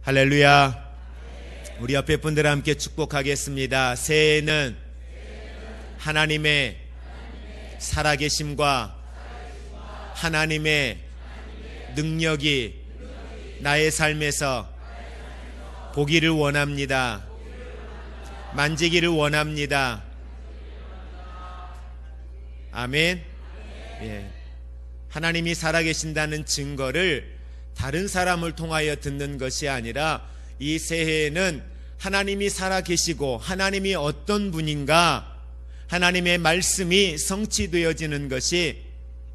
할렐루야. 우리 옆에 분들 함께 축복하겠습니다. 새해에는 하나님의 살아계심과 하나님의 능력이 나의 삶에서 보기를 원합니다. 만지기를 원합니다. 아멘. 예. 하나님이 살아계신다는 증거를 다른 사람을 통하여 듣는 것이 아니라 이 새해에는 하나님이 살아계시고 하나님이 어떤 분인가, 하나님의 말씀이 성취되어지는 것이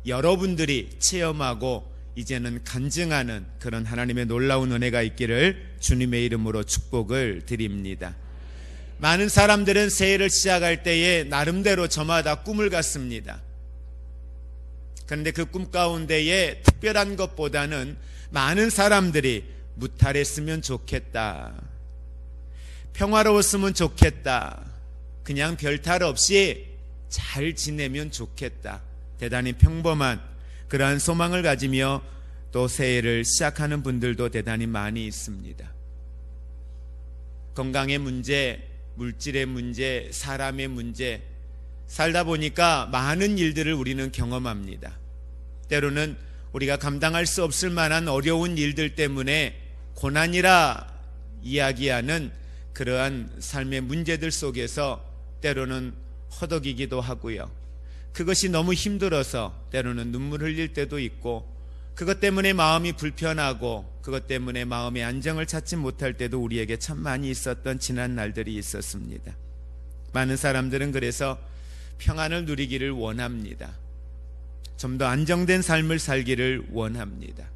여러분들이 체험하고 이제는 간증하는 그런 하나님의 놀라운 은혜가 있기를 주님의 이름으로 축복을 드립니다. 많은 사람들은 새해를 시작할 때에 나름대로 저마다 꿈을 갖습니다. 그런데 그 꿈 가운데에 특별한 것보다는 많은 사람들이 무탈했으면 좋겠다, 평화로웠으면 좋겠다, 그냥 별탈 없이 잘 지내면 좋겠다, 대단히 평범한 그러한 소망을 가지며 또 새해를 시작하는 분들도 대단히 많이 있습니다. 건강의 문제, 물질의 문제, 사람의 문제, 살다 보니까 많은 일들을 우리는 경험합니다. 때로는 우리가 감당할 수 없을 만한 어려운 일들 때문에 고난이라 이야기하는 그러한 삶의 문제들 속에서 때로는 허덕이기도 하고요. 그것이 너무 힘들어서 때로는 눈물 흘릴 때도 있고, 그것 때문에 마음이 불편하고 그것 때문에 마음의 안정을 찾지 못할 때도 우리에게 참 많이 있었던 지난 날들이 있었습니다. 많은 사람들은 그래서 평안을 누리기를 원합니다. 좀 더 안정된 삶을 살기를 원합니다.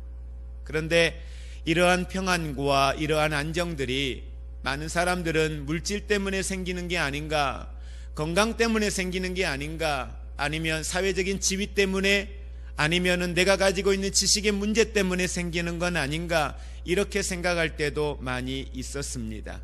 그런데 이러한 평안과 이러한 안정들이 많은 사람들은 물질 때문에 생기는 게 아닌가, 건강 때문에 생기는 게 아닌가, 아니면 사회적인 지위 때문에, 아니면은 내가 가지고 있는 지식의 문제 때문에 생기는 건 아닌가, 이렇게 생각할 때도 많이 있었습니다.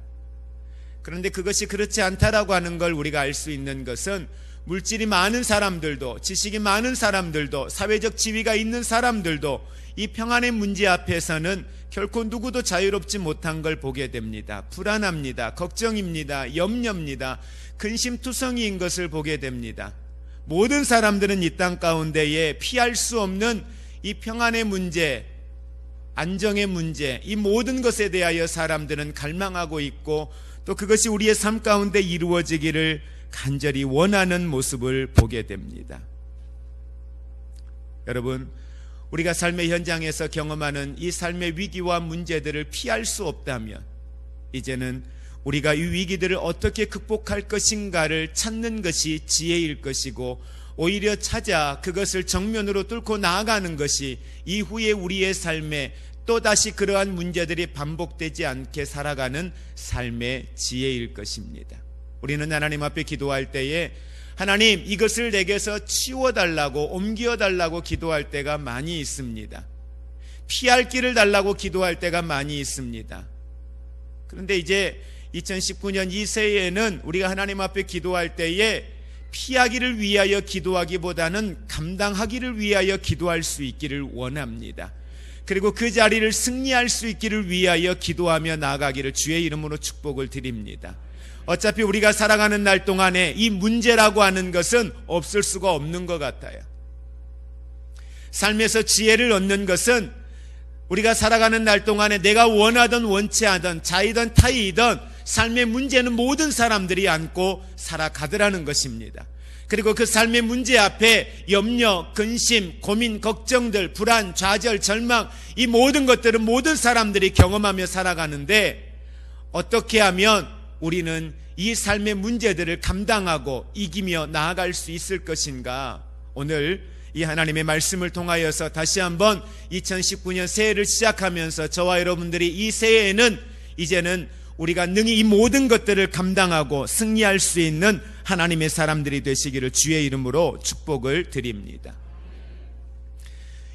그런데 그것이 그렇지 않다라고 하는 걸 우리가 알 수 있는 것은, 물질이 많은 사람들도, 지식이 많은 사람들도, 사회적 지위가 있는 사람들도 이 평안의 문제 앞에서는 결코 누구도 자유롭지 못한 걸 보게 됩니다. 불안합니다. 걱정입니다. 염려입니다. 근심투성이인 것을 보게 됩니다. 모든 사람들은 이 땅 가운데에 피할 수 없는 이 평안의 문제, 안정의 문제, 이 모든 것에 대하여 사람들은 갈망하고 있고, 또 그것이 우리의 삶 가운데 이루어지기를 간절히 원하는 모습을 보게 됩니다. 여러분, 우리가 삶의 현장에서 경험하는 이 삶의 위기와 문제들을 피할 수 없다면, 이제는 우리가 이 위기들을 어떻게 극복할 것인가를 찾는 것이 지혜일 것이고, 오히려 찾아 그것을 정면으로 뚫고 나아가는 것이 이후에 우리의 삶에 또다시 그러한 문제들이 반복되지 않게 살아가는 삶의 지혜일 것입니다. 우리는 하나님 앞에 기도할 때에 하나님, 이것을 내게서 치워달라고, 옮겨달라고 기도할 때가 많이 있습니다. 피할 길을 달라고 기도할 때가 많이 있습니다. 그런데 이제 2019년 이 새해에는 우리가 하나님 앞에 기도할 때에 피하기를 위하여 기도하기보다는 감당하기를 위하여 기도할 수 있기를 원합니다. 그리고 그 자리를 승리할 수 있기를 위하여 기도하며 나아가기를 주의 이름으로 축복을 드립니다. 어차피 우리가 살아가는 날 동안에 이 문제라고 하는 것은 없을 수가 없는 것 같아요. 삶에서 지혜를 얻는 것은 우리가 살아가는 날 동안에 내가 원하든 원치 않든, 자이든 타이든 삶의 문제는 모든 사람들이 안고 살아가더라는 것입니다. 그리고 그 삶의 문제 앞에 염려, 근심, 고민, 걱정들, 불안, 좌절, 절망, 이 모든 것들은 모든 사람들이 경험하며 살아가는데, 어떻게 하면 우리는 이 삶의 문제들을 감당하고 이기며 나아갈 수 있을 것인가? 오늘 이 하나님의 말씀을 통하여서 다시 한번 2019년 새해를 시작하면서 저와 여러분들이 이 새해에는 이제는 우리가 능히 이 모든 것들을 감당하고 승리할 수 있는 하나님의 사람들이 되시기를 주의 이름으로 축복을 드립니다.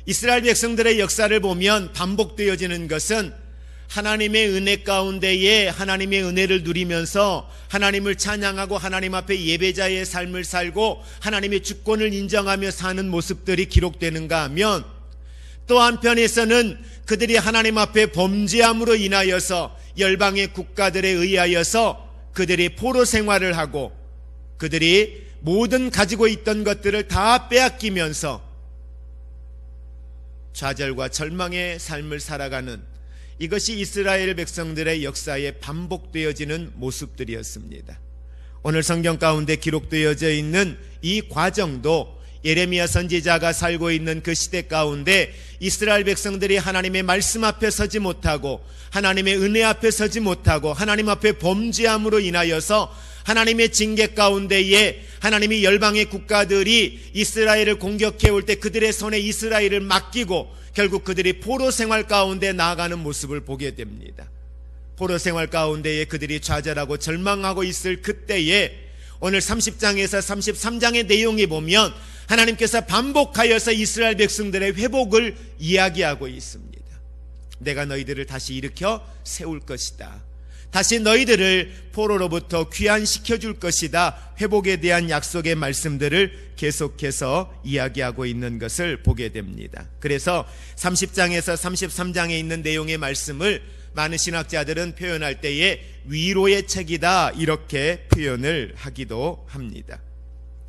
이스라엘 백성들의 역사를 보면 반복되어지는 것은 하나님의 은혜 가운데에 하나님의 은혜를 누리면서 하나님을 찬양하고 하나님 앞에 예배자의 삶을 살고 하나님의 주권을 인정하며 사는 모습들이 기록되는가 하면, 또 한편에서는 그들이 하나님 앞에 범죄함으로 인하여서 열방의 국가들에 의하여서 그들이 포로 생활을 하고 그들이 모든 가지고 있던 것들을 다 빼앗기면서 좌절과 절망의 삶을 살아가는, 이것이 이스라엘 백성들의 역사에 반복되어지는 모습들이었습니다. 오늘 성경 가운데 기록되어져 있는 이 과정도 예레미야 선지자가 살고 있는 그 시대 가운데 이스라엘 백성들이 하나님의 말씀 앞에 서지 못하고 하나님의 은혜 앞에 서지 못하고 하나님 앞에 범죄함으로 인하여서 하나님의 징계 가운데에 하나님이 열방의 국가들이 이스라엘을 공격해 올 때 그들의 손에 이스라엘을 맡기고 결국 그들이 포로 생활 가운데 나아가는 모습을 보게 됩니다. 포로 생활 가운데에 그들이 좌절하고 절망하고 있을 그때에 오늘 30장에서 33장의 내용에 보면 하나님께서 반복하여서 이스라엘 백성들의 회복을 이야기하고 있습니다. 내가 너희들을 다시 일으켜 세울 것이다. 다시 너희들을 포로로부터 귀환시켜 줄 것이다. 회복에 대한 약속의 말씀들을 계속해서 이야기하고 있는 것을 보게 됩니다. 그래서 30장에서 33장에 있는 내용의 말씀을 많은 신학자들은 표현할 때에 위로의 책이다 이렇게 표현을 하기도 합니다.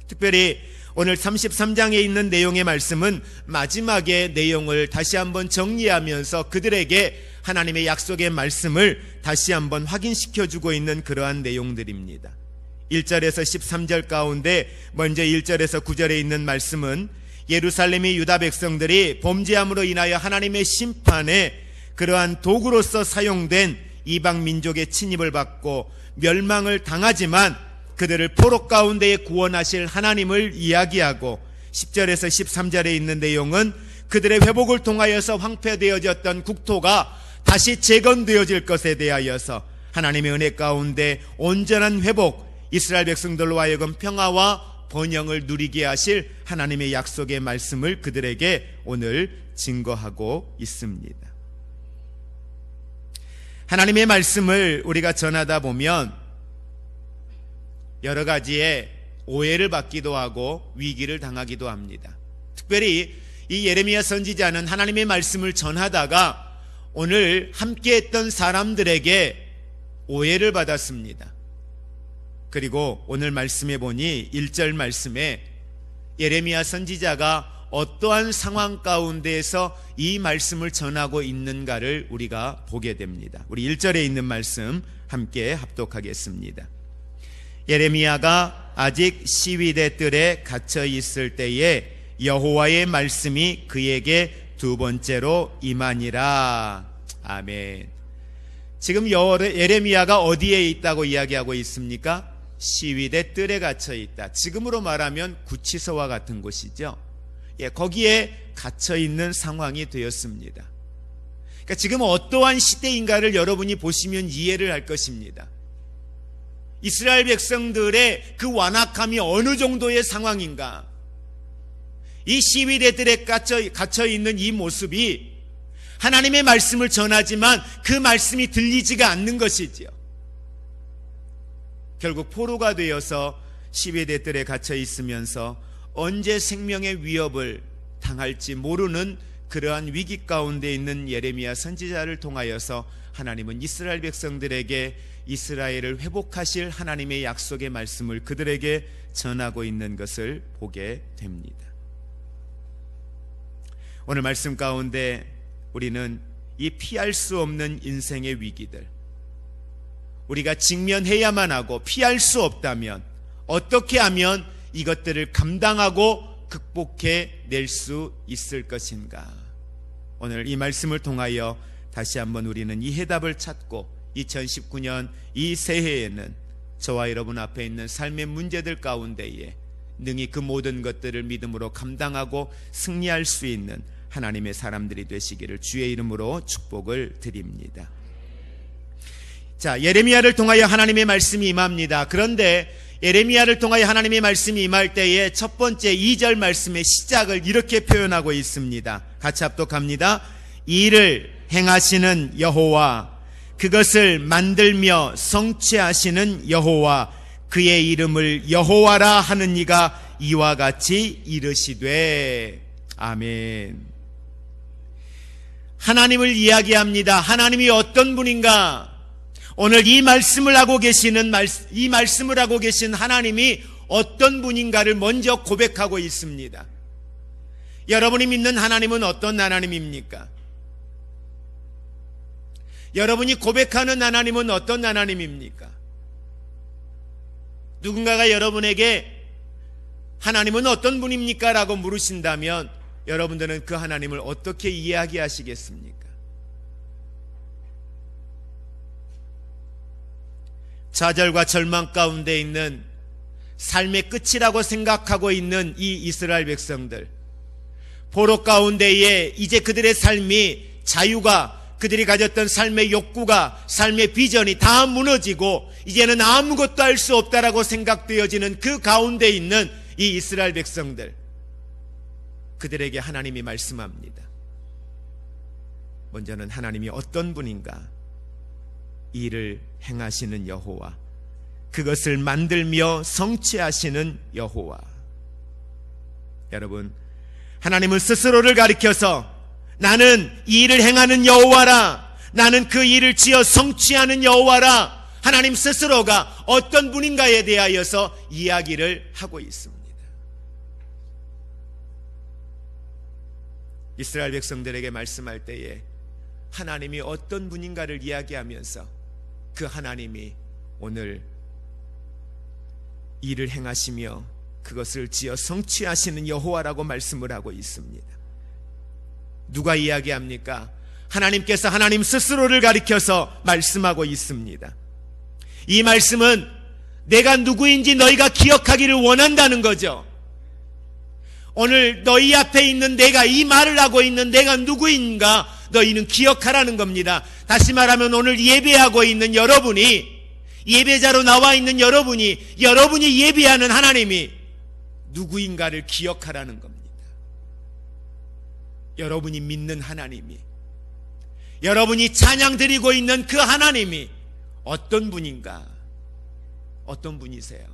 특별히 오늘 33장에 있는 내용의 말씀은 마지막에 내용을 다시 한번 정리하면서 그들에게 하나님의 약속의 말씀을 다시 한번 확인시켜주고 있는 그러한 내용들입니다. 1절에서 13절 가운데 먼저 1절에서 9절에 있는 말씀은 예루살렘의 유다 백성들이 범죄함으로 인하여 하나님의 심판에 그러한 도구로서 사용된 이방 민족의 침입을 받고 멸망을 당하지만 그들을 포로 가운데에 구원하실 하나님을 이야기하고 10절에서 13절에 있는 내용은 그들의 회복을 통하여서 황폐되어졌던 국토가 다시 재건되어질 것에 대하여서 하나님의 은혜 가운데 온전한 회복, 이스라엘 백성들로 하여금 평화와 번영을 누리게 하실 하나님의 약속의 말씀을 그들에게 오늘 증거하고 있습니다. 하나님의 말씀을 우리가 전하다 보면 여러 가지의 오해를 받기도 하고 위기를 당하기도 합니다. 특별히 이 예레미야 선지자는 하나님의 말씀을 전하다가 오늘 함께했던 사람들에게 오해를 받았습니다. 그리고 오늘 말씀에 보니 1절 말씀에 예레미야 선지자가 어떠한 상황 가운데에서 이 말씀을 전하고 있는가를 우리가 보게 됩니다. 우리 1절에 있는 말씀 함께 합독하겠습니다. 예레미야가 아직 시위대 뜰에 갇혀 있을 때에 여호와의 말씀이 그에게 두 번째로 임하니라. 아멘. 지금 예레미야가 어디에 있다고 이야기하고 있습니까? 시위대 뜰에 갇혀 있다. 지금으로 말하면 구치소와 같은 곳이죠. 거기에 갇혀 있는 상황이 되었습니다. 그러니까 지금 어떠한 시대인가를 여러분이 보시면 이해를 할 것입니다. 이스라엘 백성들의 그 완악함이 어느 정도의 상황인가? 이 시위대들에 갇혀 있는 이 모습이 하나님의 말씀을 전하지만 그 말씀이 들리지가 않는 것이지요. 결국 포로가 되어서 시위대들에 갇혀 있으면서 언제 생명의 위협을 당할지 모르는 그러한 위기 가운데 있는 예레미야 선지자를 통하여서 하나님은 이스라엘 백성들에게 이스라엘을 회복하실 하나님의 약속의 말씀을 그들에게 전하고 있는 것을 보게 됩니다. 오늘 말씀 가운데 우리는 이 피할 수 없는 인생의 위기들, 우리가 직면해야만 하고 피할 수 없다면 어떻게 하면 이것들을 감당하고 극복해 낼 수 있을 것인가? 오늘 이 말씀을 통하여 다시 한번 우리는 이 해답을 찾고 2019년 이 새해에는 저와 여러분 앞에 있는 삶의 문제들 가운데에 능히 그 모든 것들을 믿음으로 감당하고 승리할 수 있는 하나님의 사람들이 되시기를 주의 이름으로 축복을 드립니다. 자, 예레미야를 통하여 하나님의 말씀이 임합니다. 그런데 예레미야를 통하여 하나님의 말씀이 임할 때에 첫 번째 2절 말씀의 시작을 이렇게 표현하고 있습니다. 같이 합독합니다. 이를 행하시는 여호와, 그것을 만들며 성취하시는 여호와, 그의 이름을 여호와라 하는 이가 이와 같이 이르시되. 아멘. 하나님을 이야기합니다. 하나님이 어떤 분인가? 오늘 이 말씀을 하고 계신 하나님이 어떤 분인가를 먼저 고백하고 있습니다. 여러분이 믿는 하나님은 어떤 하나님입니까? 여러분이 고백하는 하나님은 어떤 하나님입니까? 누군가가 여러분에게 하나님은 어떤 분입니까? 라고 물으신다면 여러분들은 그 하나님을 어떻게 이야기하시겠습니까? 좌절과 절망 가운데 있는 삶의 끝이라고 생각하고 있는 이 이스라엘 백성들, 포로 가운데에 이제 그들의 삶이, 자유가, 그들이 가졌던 삶의 욕구가, 삶의 비전이 다 무너지고 이제는 아무것도 할 수 없다라고 생각되어지는 그 가운데 있는 이 이스라엘 백성들, 그들에게 하나님이 말씀합니다. 먼저는 하나님이 어떤 분인가? 일을 행하시는 여호와, 그것을 만들며 성취하시는 여호와. 여러분, 하나님은 스스로를 가리켜서 나는 이 일을 행하는 여호와라, 나는 그 일을 지어 성취하는 여호와라, 하나님 스스로가 어떤 분인가에 대하여서 이야기를 하고 있습니다. 이스라엘 백성들에게 말씀할 때에 하나님이 어떤 분인가를 이야기하면서 그 하나님이 오늘 일을 행하시며 그것을 지어 성취하시는 여호와라고 말씀을 하고 있습니다. 누가 이야기합니까? 하나님께서 하나님 스스로를 가리켜서 말씀하고 있습니다. 이 말씀은 내가 누구인지 너희가 기억하기를 원한다는 거죠. 오늘 너희 앞에 있는 내가, 이 말을 하고 있는 내가 누구인가 너희는 기억하라는 겁니다. 다시 말하면 오늘 예배하고 있는 여러분이, 예배자로 나와 있는 여러분이 예배하는 하나님이 누구인가를 기억하라는 겁니다. 여러분이 믿는 하나님이, 여러분이 찬양 드리고 있는 그 하나님이 어떤 분인가? 어떤 분이세요?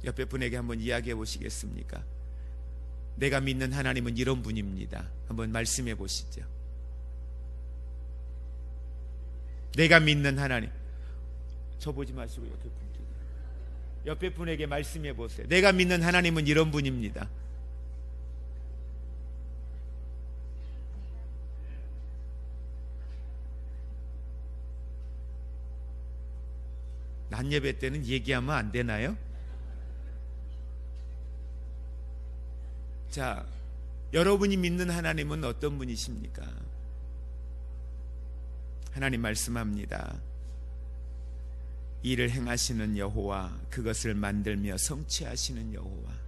옆에 분에게 한번 이야기해 보시겠습니까? 내가 믿는 하나님은 이런 분입니다. 한번 말씀해 보시죠. 내가 믿는 하나님. 저 보지 마시고 옆에 분에게 말씀해 보세요. 내가 믿는 하나님은 이런 분입니다. 낮 예배 때는 얘기하면 안 되나요? 자, 여러분이 믿는 하나님은 어떤 분이십니까? 하나님 말씀합니다. 일을 행하시는 여호와, 그것을 만들며 성취하시는 여호와.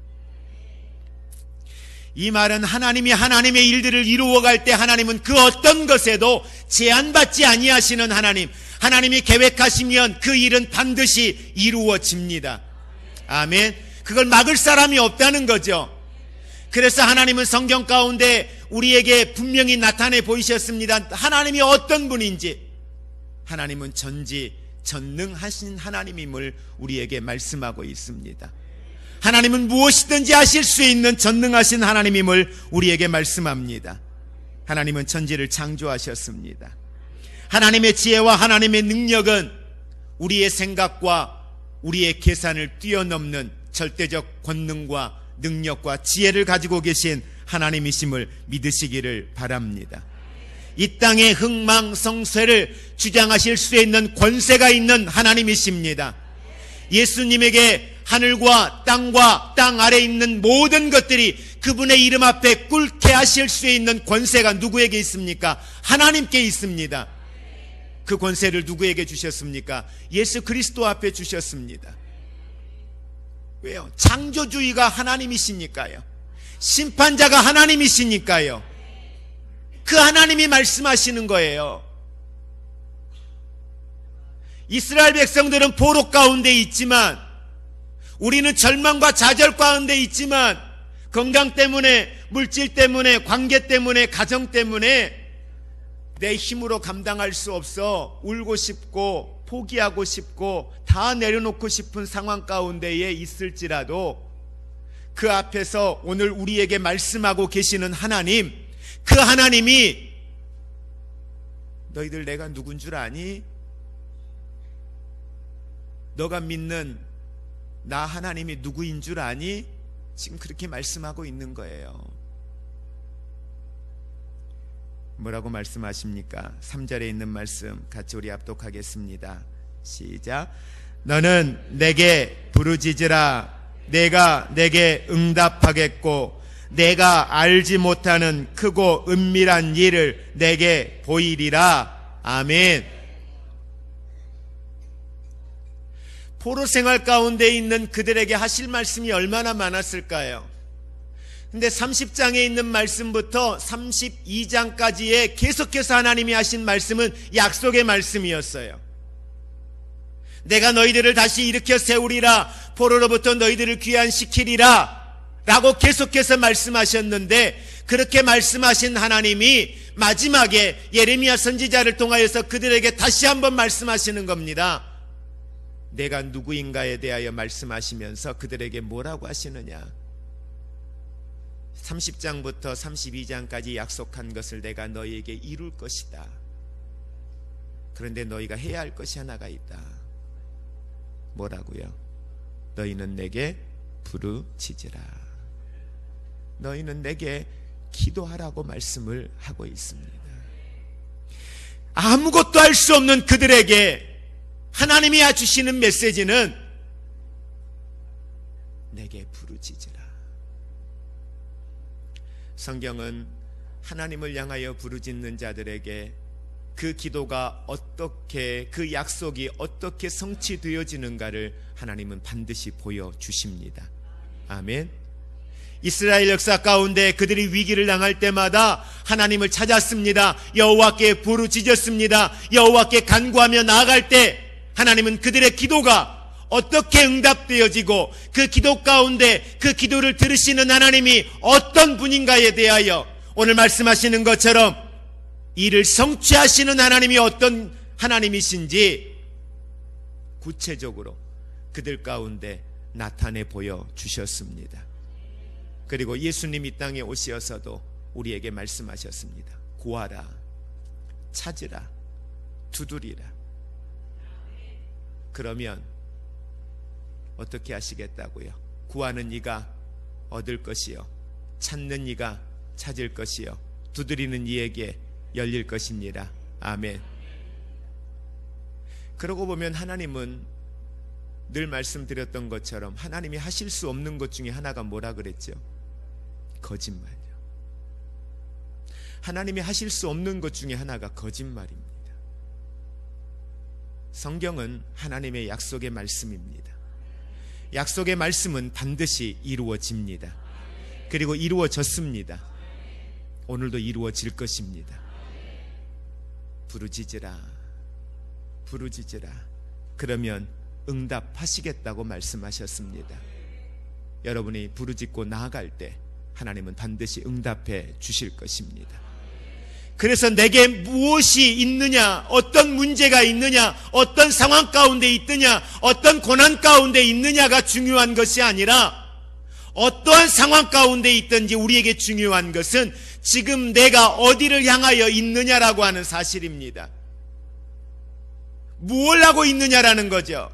이 말은 하나님이 하나님의 일들을 이루어갈 때 하나님은 그 어떤 것에도 제한받지 아니하시는 하나님, 하나님이 계획하시면 그 일은 반드시 이루어집니다. 아멘. 그걸 막을 사람이 없다는 거죠. 그래서 하나님은 성경 가운데 우리에게 분명히 나타내 보이셨습니다. 하나님이 어떤 분인지, 하나님은 전능하신 하나님임을 우리에게 말씀하고 있습니다. 하나님은 무엇이든지 하실 수 있는 전능하신 하나님임을 우리에게 말씀합니다. 하나님은 천지를 창조하셨습니다. 하나님의 지혜와 하나님의 능력은 우리의 생각과 우리의 계산을 뛰어넘는 절대적 권능과 능력과 지혜를 가지고 계신 하나님이심을 믿으시기를 바랍니다. 이 땅의 흥망성쇠를 주장하실 수 있는 권세가 있는 하나님이십니다. 예수님에게 하늘과 땅과 땅 아래 있는 모든 것들이 그분의 이름 앞에 꿇게 하실 수 있는 권세가 누구에게 있습니까? 하나님께 있습니다. 그 권세를 누구에게 주셨습니까? 예수 그리스도 앞에 주셨습니다. 왜요? 창조주의가 하나님이시니까요. 심판자가 하나님이시니까요. 그 하나님이 말씀하시는 거예요. 이스라엘 백성들은 포로 가운데 있지만, 우리는 절망과 좌절 가운데 있지만, 건강 때문에, 물질 때문에, 관계 때문에, 가정 때문에 내 힘으로 감당할 수 없어 울고 싶고 포기하고 싶고 다 내려놓고 싶은 상황 가운데에 있을지라도 그 앞에서 오늘 우리에게 말씀하고 계시는 하나님, 그 하나님이 너희들 내가 누군 줄 아니? 너가 믿는 나 하나님이 누구인 줄 아니? 지금 그렇게 말씀하고 있는 거예요. 뭐라고 말씀하십니까? 3절에 있는 말씀 같이 우리 합독하겠습니다. 시작. 너는 내게 부르짖으라. 내가 내게 응답하겠고 내가 알지 못하는 크고 은밀한 일을 내게 보이리라. 아멘. 포로 생활 가운데 있는 그들에게 하실 말씀이 얼마나 많았을까요? 근데 30장에 있는 말씀부터 32장까지의 계속해서 하나님이 하신 말씀은 약속의 말씀이었어요. 내가 너희들을 다시 일으켜 세우리라. 포로로부터 너희들을 귀환시키리라 라고 계속해서 말씀하셨는데, 그렇게 말씀하신 하나님이 마지막에 예레미야 선지자를 통하여서 그들에게 다시 한번 말씀하시는 겁니다. 내가 누구인가에 대하여 말씀하시면서 그들에게 뭐라고 하시느냐? 30장부터 32장까지 약속한 것을 내가 너희에게 이룰 것이다. 그런데 너희가 해야 할 것이 하나가 있다. 뭐라고요? 너희는 내게 부르짖으라. 너희는 내게 기도하라고 말씀을 하고 있습니다. 아무것도 할 수 없는 그들에게 하나님이 주시는 메시지는 내게 부르짖으라. 성경은 하나님을 향하여 부르짖는 자들에게 그 기도가 어떻게, 그 약속이 어떻게 성취되어지는가를 하나님은 반드시 보여주십니다. 아멘. 이스라엘 역사 가운데 그들이 위기를 당할 때마다 하나님을 찾았습니다. 여호와께 부르짖었습니다. 여호와께 간구하며 나아갈 때 하나님은 그들의 기도가 어떻게 응답되어지고 그 기도 가운데 그 기도를 들으시는 하나님이 어떤 분인가에 대하여 오늘 말씀하시는 것처럼 이를 성취하시는 하나님이 어떤 하나님이신지 구체적으로 그들 가운데 나타내 보여주셨습니다. 그리고 예수님 이 땅에 오시어서도 우리에게 말씀하셨습니다. 구하라, 찾으라, 두드리라. 그러면 어떻게 하시겠다고요? 구하는 이가 얻을 것이요, 찾는 이가 찾을 것이요, 두드리는 이에게 열릴 것입니다. 아멘. 그러고 보면 하나님은 늘 말씀드렸던 것처럼 하나님이 하실 수 없는 것 중에 하나가 뭐라 그랬죠? 거짓말이요. 하나님이 하실 수 없는 것 중에 하나가 거짓말입니다. 성경은 하나님의 약속의 말씀입니다. 약속의 말씀은 반드시 이루어집니다. 그리고 이루어졌습니다. 오늘도 이루어질 것입니다. 부르짖으라, 부르짖으라. 그러면 응답하시겠다고 말씀하셨습니다. 여러분이 부르짖고 나아갈 때 하나님은 반드시 응답해 주실 것입니다. 그래서 내게 무엇이 있느냐, 어떤 문제가 있느냐, 어떤 상황 가운데 있느냐, 어떤 고난 가운데 있느냐가 중요한 것이 아니라 어떠한 상황 가운데 있든지 우리에게 중요한 것은 지금 내가 어디를 향하여 있느냐라고 하는 사실입니다. 무엇을 하고 있느냐라는 거죠.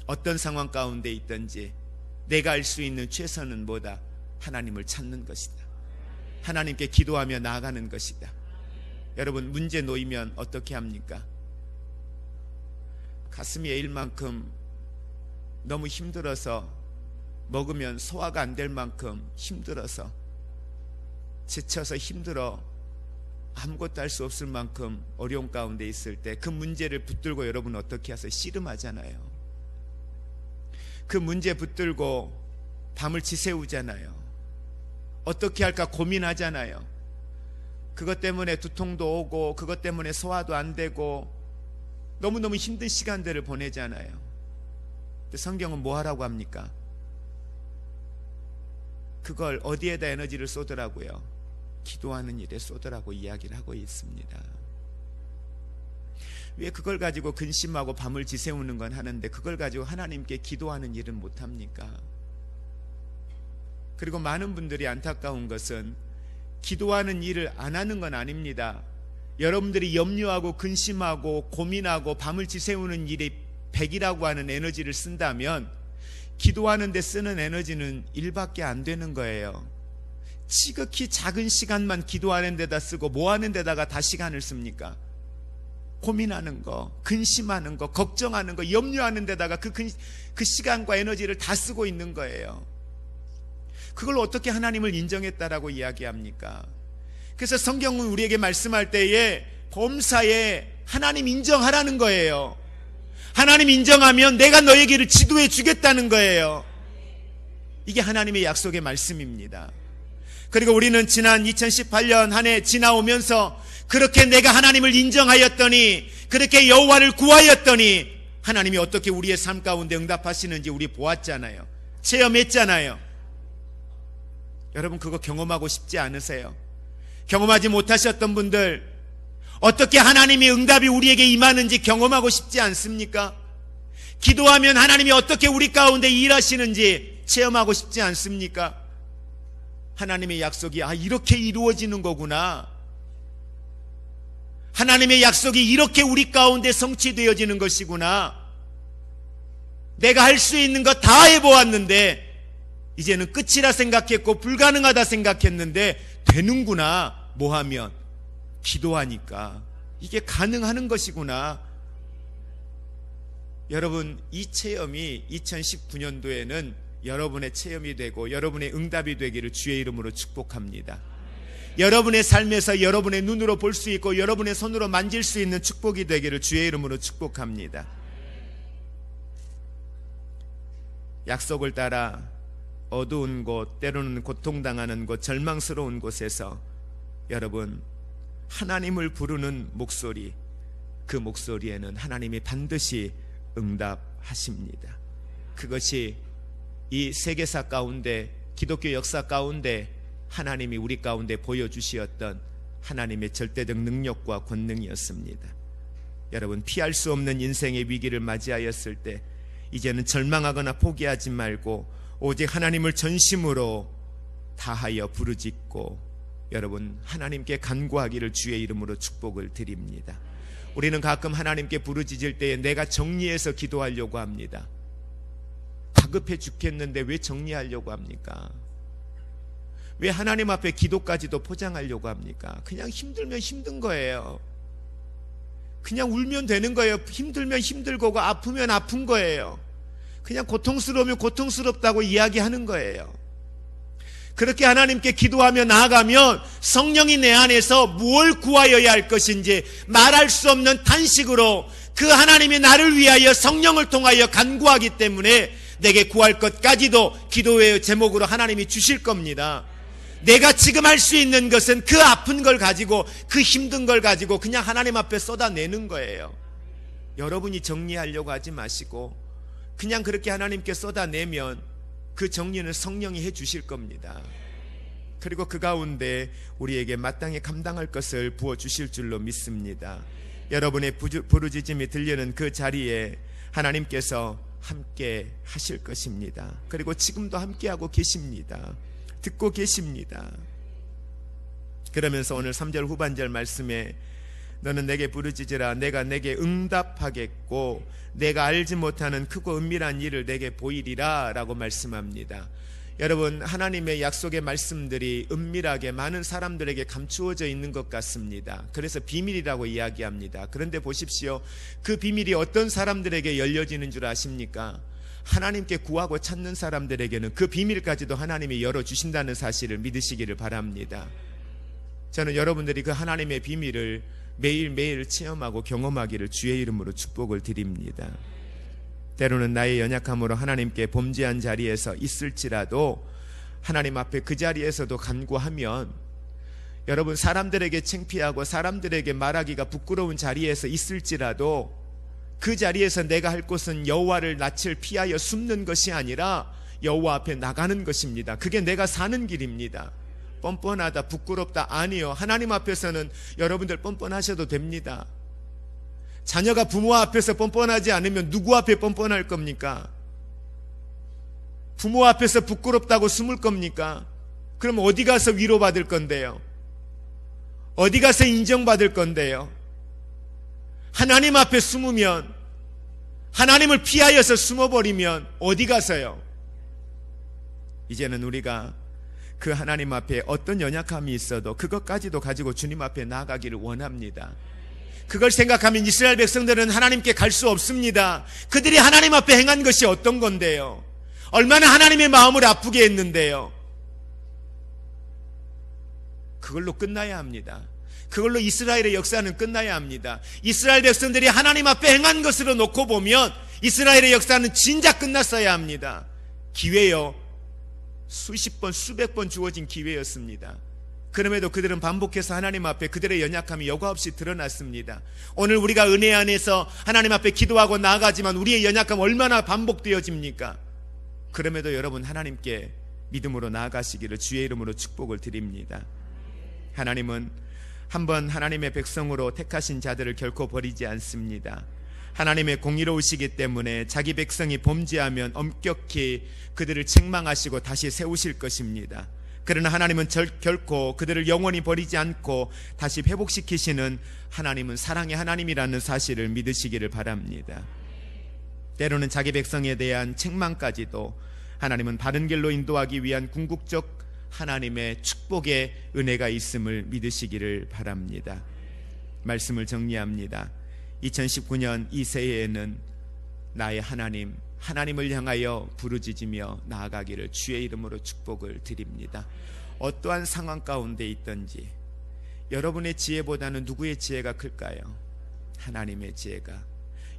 어떤 상황 가운데 있든지 내가 할 수 있는 최선은 뭐다? 하나님을 찾는 것이다. 하나님께 기도하며 나아가는 것이다. 여러분, 문제 놓이면 어떻게 합니까? 가슴이 에일 만큼 너무 힘들어서, 먹으면 소화가 안 될 만큼 힘들어서, 지쳐서 힘들어 아무것도 할 수 없을 만큼 어려운 가운데 있을 때 그 문제를 붙들고 여러분 어떻게 하세요? 씨름하잖아요. 그 문제 붙들고 밤을 지새우잖아요. 어떻게 할까 고민하잖아요. 그것 때문에 두통도 오고 그것 때문에 소화도 안 되고 너무너무 힘든 시간들을 보내잖아요. 근데 성경은 뭐 하라고 합니까? 그걸 어디에다 에너지를 쏟으라고요? 기도하는 일에 쏟으라고 이야기를 하고 있습니다. 왜 그걸 가지고 근심하고 밤을 지새우는 건 하는데 그걸 가지고 하나님께 기도하는 일은 못합니까? 그리고 많은 분들이 안타까운 것은 기도하는 일을 안 하는 건 아닙니다. 여러분들이 염려하고 근심하고 고민하고 밤을 지새우는 일에 100이라고 하는 에너지를 쓴다면 기도하는 데 쓰는 에너지는 1밖에 안 되는 거예요. 지극히 작은 시간만 기도하는 데다 쓰고 뭐 하는 데다가 다 시간을 씁니까? 고민하는 거, 근심하는 거, 걱정하는 거, 염려하는 데다가 그 시간과 에너지를 다 쓰고 있는 거예요. 그걸 어떻게 하나님을 인정했다라고 이야기합니까? 그래서 성경은 우리에게 말씀할 때에 범사에 하나님 인정하라는 거예요. 하나님 인정하면 내가 너에게를 지도해 주겠다는 거예요. 이게 하나님의 약속의 말씀입니다. 그리고 우리는 지난 2018년 한 해 지나오면서 그렇게 내가 하나님을 인정하였더니, 그렇게 여호와를 구하였더니 하나님이 어떻게 우리의 삶 가운데 응답하시는지 우리 보았잖아요. 체험했잖아요. 여러분, 그거 경험하고 싶지 않으세요? 경험하지 못하셨던 분들, 어떻게 하나님의 응답이 우리에게 임하는지 경험하고 싶지 않습니까? 기도하면 하나님이 어떻게 우리 가운데 일하시는지 체험하고 싶지 않습니까? 하나님의 약속이 이렇게 이루어지는 거구나. 하나님의 약속이 이렇게 우리 가운데 성취되어지는 것이구나. 내가 할 수 있는 거 다 해보았는데 이제는 끝이라 생각했고 불가능하다 생각했는데 되는구나. 뭐하면? 기도하니까 이게 가능하는 것이구나. 여러분, 이 체험이 2019년도에는 여러분의 체험이 되고 여러분의 응답이 되기를 주의 이름으로 축복합니다. 여러분의 삶에서 여러분의 눈으로 볼 수 있고 여러분의 손으로 만질 수 있는 축복이 되기를 주의 이름으로 축복합니다. 약속을 따라 어두운 곳, 때로는 고통당하는 곳, 절망스러운 곳에서 여러분, 하나님을 부르는 목소리, 그 목소리에는 하나님이 반드시 응답하십니다. 그것이 이 세계사 가운데, 기독교 역사 가운데 하나님이 우리 가운데 보여주시었던 하나님의 절대적 능력과 권능이었습니다. 여러분, 피할 수 없는 인생의 위기를 맞이하였을 때 이제는 절망하거나 포기하지 말고 오직 하나님을 전심으로 다하여 부르짖고 여러분, 하나님께 간구하기를 주의 이름으로 축복을 드립니다. 우리는 가끔 하나님께 부르짖을 때에 내가 정리해서 기도하려고 합니다. 다급해 죽겠는데 왜 정리하려고 합니까? 왜 하나님 앞에 기도까지도 포장하려고 합니까? 그냥 힘들면 힘든 거예요. 그냥 울면 되는 거예요. 힘들면 힘들고 아프면 아픈 거예요. 그냥 고통스러우면 고통스럽다고 이야기하는 거예요. 그렇게 하나님께 기도하며 나아가면 성령이 내 안에서 무엇을 구하여야 할 것인지 말할 수 없는 탄식으로 그 하나님이 나를 위하여 성령을 통하여 간구하기 때문에 내게 구할 것까지도 기도의 제목으로 하나님이 주실 겁니다. 내가 지금 할 수 있는 것은 그 아픈 걸 가지고, 그 힘든 걸 가지고 그냥 하나님 앞에 쏟아내는 거예요. 여러분이 정리하려고 하지 마시고 그냥 그렇게 하나님께 쏟아내면 그 정리는 성령이 해 주실 겁니다. 그리고 그 가운데 우리에게 마땅히 감당할 것을 부어주실 줄로 믿습니다. 여러분의 부르짖음이 들리는 그 자리에 하나님께서 함께 하실 것입니다. 그리고 지금도 함께하고 계십니다. 듣고 계십니다. 그러면서 오늘 3절 후반절 말씀에 너는 내게 부르짖으라 내가 내게 응답하겠고 내가 알지 못하는 크고 은밀한 일을 내게 보이리라 라고 말씀합니다. 여러분, 하나님의 약속의 말씀들이 은밀하게 많은 사람들에게 감추어져 있는 것 같습니다. 그래서 비밀이라고 이야기합니다. 그런데 보십시오. 그 비밀이 어떤 사람들에게 열려지는 줄 아십니까? 하나님께 구하고 찾는 사람들에게는 그 비밀까지도 하나님이 열어주신다는 사실을 믿으시기를 바랍니다. 저는 여러분들이 그 하나님의 비밀을 매일매일 체험하고 경험하기를 주의 이름으로 축복을 드립니다. 때로는 나의 연약함으로 하나님께 범죄한 자리에서 있을지라도 하나님 앞에 그 자리에서도 간구하면 여러분, 사람들에게 창피하고 사람들에게 말하기가 부끄러운 자리에서 있을지라도 그 자리에서 내가 할 것은 여호와를 낯을 피하여 숨는 것이 아니라 여호와 앞에 나가는 것입니다. 그게 내가 사는 길입니다. 뻔뻔하다, 부끄럽다, 아니요. 하나님 앞에서는 여러분들 뻔뻔하셔도 됩니다. 자녀가 부모 앞에서 뻔뻔하지 않으면 누구 앞에 뻔뻔할 겁니까? 부모 앞에서 부끄럽다고 숨을 겁니까? 그럼 어디 가서 위로받을 건데요? 어디 가서 인정받을 건데요? 하나님 앞에 숨으면, 하나님을 피하여서 숨어버리면 어디 가서요? 이제는 우리가 그 하나님 앞에 어떤 연약함이 있어도 그것까지도 가지고 주님 앞에 나아가기를 원합니다. 그걸 생각하면 이스라엘 백성들은 하나님께 갈 수 없습니다. 그들이 하나님 앞에 행한 것이 어떤 건데요? 얼마나 하나님의 마음을 아프게 했는데요. 그걸로 끝나야 합니다. 그걸로 이스라엘의 역사는 끝나야 합니다. 이스라엘 백성들이 하나님 앞에 행한 것으로 놓고 보면 이스라엘의 역사는 진짜 끝났어야 합니다. 기회요, 수십 번 수백 번 주어진 기회였습니다. 그럼에도 그들은 반복해서 하나님 앞에 그들의 연약함이 여과 없이 드러났습니다. 오늘 우리가 은혜 안에서 하나님 앞에 기도하고 나아가지만 우리의 연약함 얼마나 반복되어집니까? 그럼에도 여러분 하나님께 믿음으로 나아가시기를 주의 이름으로 축복을 드립니다. 하나님은 한번 하나님의 백성으로 택하신 자들을 결코 버리지 않습니다. 하나님의 공의로우시기 때문에 자기 백성이 범죄하면 엄격히 그들을 책망하시고 다시 세우실 것입니다. 그러나 하나님은 결코 그들을 영원히 버리지 않고 다시 회복시키시는 하나님은 사랑의 하나님이라는 사실을 믿으시기를 바랍니다. 때로는 자기 백성에 대한 책망까지도 하나님은 바른 길로 인도하기 위한 궁극적 하나님의 축복의 은혜가 있음을 믿으시기를 바랍니다. 말씀을 정리합니다. 2019년 이 새해에는 나의 하나님을 향하여 부르짖으며 나아가기를 주의 이름으로 축복을 드립니다. 어떠한 상황 가운데 있든지 여러분의 지혜보다는 누구의 지혜가 클까요? 하나님의 지혜가.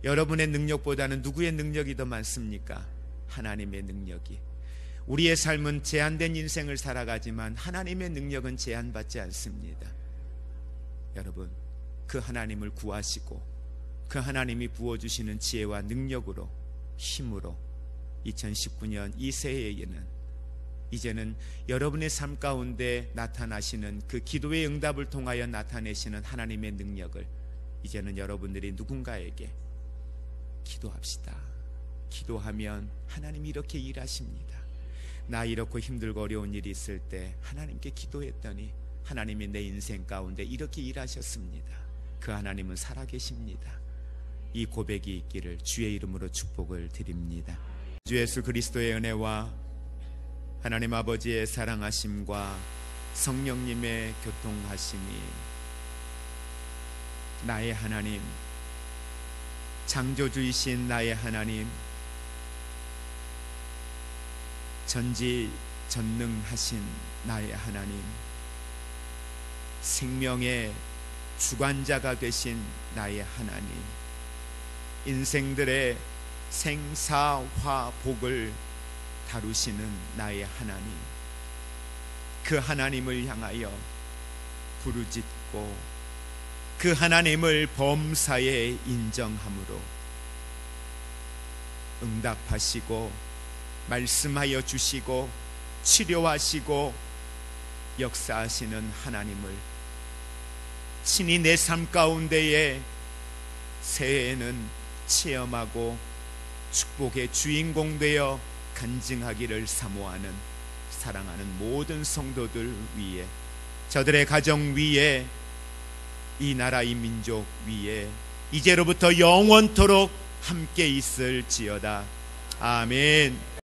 여러분의 능력보다는 누구의 능력이 더 많습니까? 하나님의 능력이. 우리의 삶은 제한된 인생을 살아가지만 하나님의 능력은 제한받지 않습니다. 여러분, 그 하나님을 구하시고 그 하나님이 부어주시는 지혜와 능력으로, 힘으로 2019년 이 새해에는 이제는 여러분의 삶 가운데 나타나시는 그 기도의 응답을 통하여 나타내시는 하나님의 능력을 이제는 여러분들이 누군가에게 기도합시다. 기도하면 하나님이 이렇게 일하십니다. 나 이렇고 힘들고 어려운 일이 있을 때 하나님께 기도했더니 하나님이 내 인생 가운데 이렇게 일하셨습니다. 그 하나님은 살아계십니다. 이 고백이 있기를 주의 이름으로 축복을 드립니다. 주 예수 그리스도의 은혜와 하나님 아버지의 사랑하심과 성령님의 교통하심이 나의 하나님, 창조주이신 나의 하나님, 전지전능하신 나의 하나님, 생명의 주관자가 되신 나의 하나님, 인생들의 생사화복을 다루시는 나의 하나님, 그 하나님을 향하여 부르짖고 그 하나님을 범사에 인정함으로 응답하시고 말씀하여 주시고 치료하시고 역사하시는 하나님을 친히 내 삶 가운데에 새해에는 체험하고 축복의 주인공 되어 간증하기를 사모하는 사랑하는 모든 성도들 위에, 저들의 가정 위에, 이 나라 이 민족 위에 이제로부터 영원토록 함께 있을지어다. 아멘.